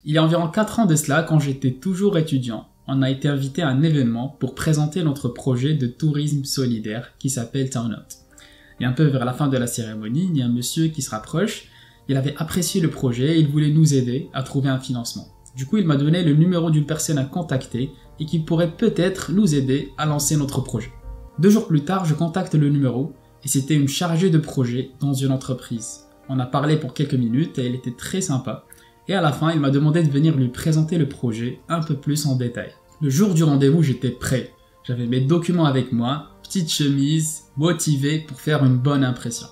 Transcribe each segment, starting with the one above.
Il y a environ 4 ans de cela, quand j'étais toujours étudiant, on a été invité à un événement pour présenter notre projet de tourisme solidaire qui s'appelle Turn Out. Et un peu vers la fin de la cérémonie, il y a un monsieur qui se rapproche. Il avait apprécié le projet et il voulait nous aider à trouver un financement. Du coup, il m'a donné le numéro d'une personne à contacter et qui pourrait peut-être nous aider à lancer notre projet. 2 jours plus tard, je contacte le numéro et c'était une chargée de projet dans une entreprise. On a parlé pour quelques minutes et elle était très sympa. Et à la fin, il m'a demandé de venir lui présenter le projet un peu plus en détail. Le jour du rendez-vous, j'étais prêt. J'avais mes documents avec moi, petite chemise, motivé pour faire une bonne impression.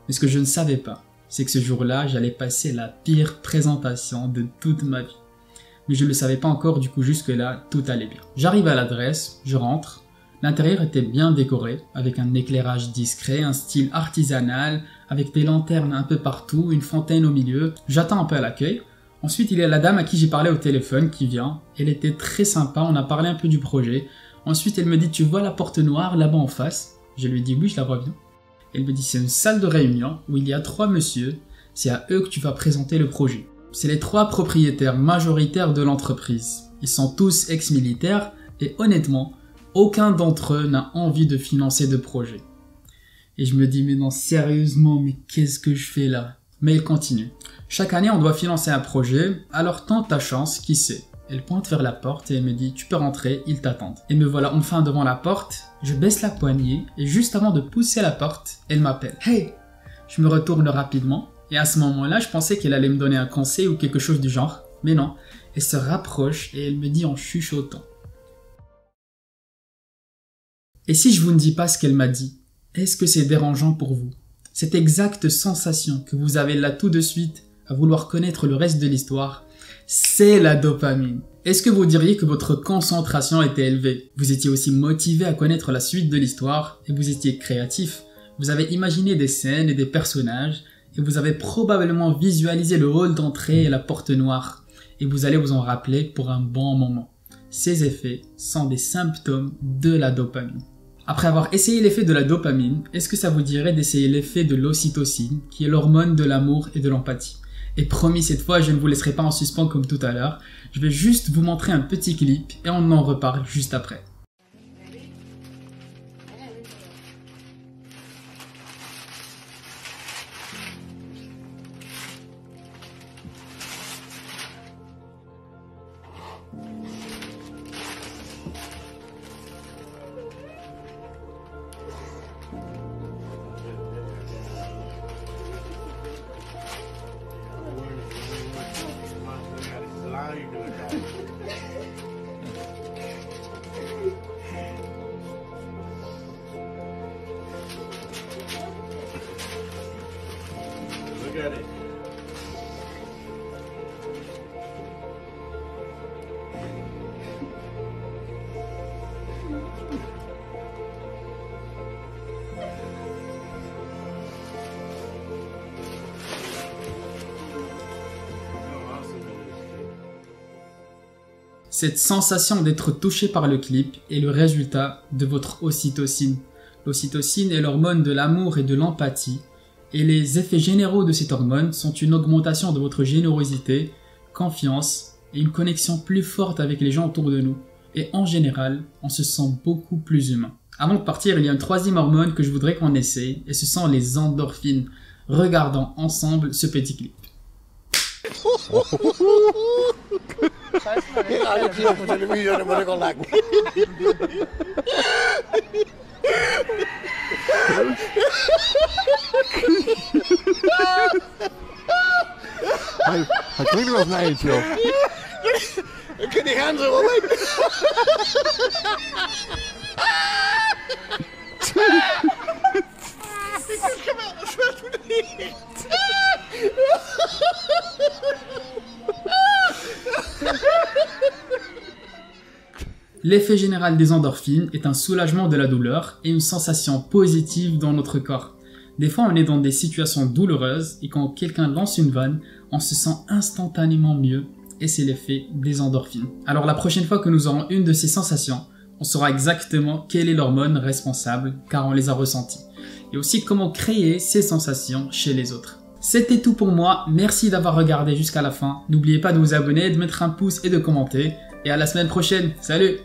Mais ce que je ne savais pas, c'est que ce jour-là, j'allais passer la pire présentation de toute ma vie. Mais je ne le savais pas encore, du coup jusque-là, tout allait bien. J'arrive à l'adresse, je rentre. L'intérieur était bien décoré, avec un éclairage discret, un style artisanal, avec des lanternes un peu partout, une fontaine au milieu. J'attends un peu à l'accueil. Ensuite, il y a la dame à qui j'ai parlé au téléphone qui vient. Elle était très sympa, on a parlé un peu du projet. Ensuite, elle me dit, tu vois la porte noire là-bas en face? Je lui dis, oui, je la vois bien. Elle me dit, c'est une salle de réunion où il y a 3 messieurs. C'est à eux que tu vas présenter le projet. C'est les 3 propriétaires majoritaires de l'entreprise. Ils sont tous ex-militaires et honnêtement, aucun d'entre eux n'a envie de financer de projet. Et je me dis, mais non, sérieusement, mais qu'est-ce que je fais là? Mais il continue. Chaque année, on doit financer un projet, alors tente ta chance, qui sait? Elle pointe vers la porte et elle me dit, tu peux rentrer, ils t'attendent. Et me voilà enfin devant la porte, je baisse la poignée et juste avant de pousser la porte, elle m'appelle. Hey! Je me retourne rapidement et à ce moment-là, je pensais qu'elle allait me donner un conseil ou quelque chose du genre. Mais non, elle se rapproche et elle me dit en chuchotant. Et si je vous ne dis pas ce qu'elle m'a dit, est-ce que c'est dérangeant pour vous? Cette exacte sensation que vous avez là tout de suite à vouloir connaître le reste de l'histoire, c'est la dopamine. Est-ce que vous diriez que votre concentration était élevée? Vous étiez aussi motivé à connaître la suite de l'histoire et vous étiez créatif. Vous avez imaginé des scènes et des personnages et vous avez probablement visualisé le hall d'entrée et la porte noire. Et vous allez vous en rappeler pour un bon moment. Ces effets sont des symptômes de la dopamine. Après avoir essayé l'effet de la dopamine, est-ce que ça vous dirait d'essayer l'effet de l'ocytocine, qui est l'hormone de l'amour et de l'empathie? Et promis, cette fois, je ne vous laisserai pas en suspens comme tout à l'heure. Je vais juste vous montrer un petit clip et on en reparle juste après. Look at it. Cette sensation d'être touché par le clip est le résultat de votre ocytocine. L'ocytocine est l'hormone de l'amour et de l'empathie, et les effets généraux de cette hormone sont une augmentation de votre générosité, confiance et une connexion plus forte avec les gens autour de nous. Et en général, on se sent beaucoup plus humain. Avant de partir, il y a une 3e hormone que je voudrais qu'on essaye, et ce sont les endorphines. Regardons ensemble ce petit clip. I think it was an angel. Get your hands over me. Come out the front with me. L'effet général des endorphines est un soulagement de la douleur et une sensation positive dans notre corps. Des fois, on est dans des situations douloureuses et quand quelqu'un lance une vanne, on se sent instantanément mieux et c'est l'effet des endorphines. Alors la prochaine fois que nous aurons une de ces sensations, on saura exactement quelle est l'hormone responsable car on les a ressenties et aussi comment créer ces sensations chez les autres. C'était tout pour moi, merci d'avoir regardé jusqu'à la fin. N'oubliez pas de vous abonner, de mettre un pouce et de commenter. Et à la semaine prochaine, salut!